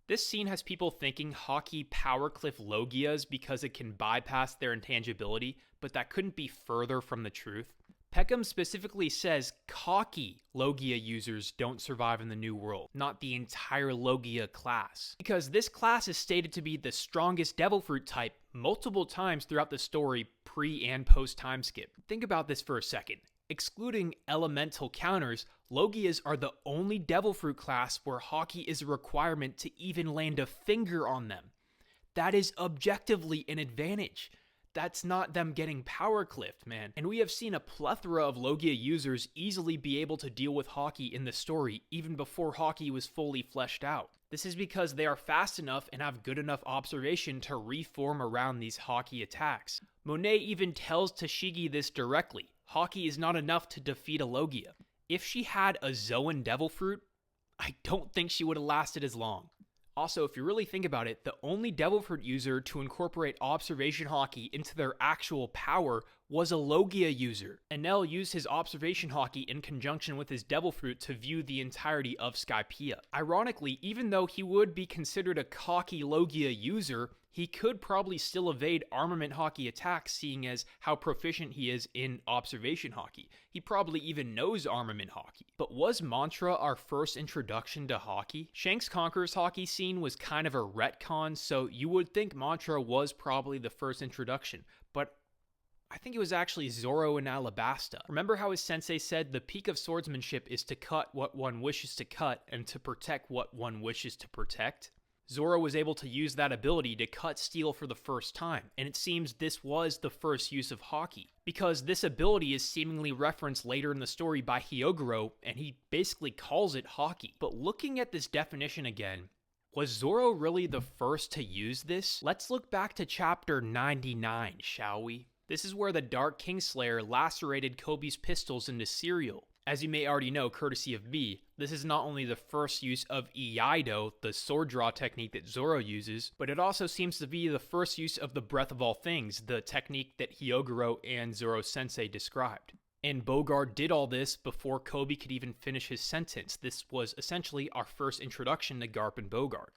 This scene has people thinking Haki powercliffed Logias because it can bypass their intangibility, but that couldn't be further from the truth. Peckham specifically says cocky Logia users don't survive in the New World, not the entire Logia class. Because this class is stated to be the strongest Devil Fruit type multiple times throughout the story pre and post time skip. Think about this for a second. Excluding elemental counters, Logias are the only Devil Fruit class where Haki is a requirement to even land a finger on them. That is objectively an advantage. That's not them getting power cliffed, man. And we have seen a plethora of Logia users easily be able to deal with Haki in the story even before Haki was fully fleshed out. This is because they are fast enough and have good enough observation to reform around these Haki attacks. Monet even tells Tashigi this directly. Haki is not enough to defeat a Logia. If she had a Zoan Devil Fruit, I don't think she would have lasted as long. Also, if you really think about it, the only Devil Fruit user to incorporate Observation Haki into their actual power was a Logia user. Enel used his Observation Haki in conjunction with his Devil Fruit to view the entirety of Skypiea. Ironically, even though he would be considered a cocky Logia user, he could probably still evade Armament Haki attacks, seeing as how proficient he is in Observation Haki. He probably even knows Armament Haki. But was Mantra our first introduction to Haki? Shanks Conqueror's Haki scene was kind of a retcon, so you would think Mantra was probably the first introduction, but I think it was actually Zoro and Alabasta. Remember how his sensei said the peak of swordsmanship is to cut what one wishes to cut and to protect what one wishes to protect? Zoro was able to use that ability to cut steel for the first time, and it seems this was the first use of Haki, because this ability is seemingly referenced later in the story by Hyogoro, and he basically calls it Haki. But looking at this definition again, was Zoro really the first to use this? Let's look back to chapter 99, shall we? This is where the Dark Kingslayer lacerated Kobe's pistols into cereal. As you may already know, courtesy of me, this is not only the first use of Iaido, the sword draw technique that Zoro uses, but it also seems to be the first use of the Breath of All Things, the technique that Hyogoro and Zoro Sensei described. And Bogard did all this before Kobe could even finish his sentence. This was essentially our first introduction to Garp and Bogard.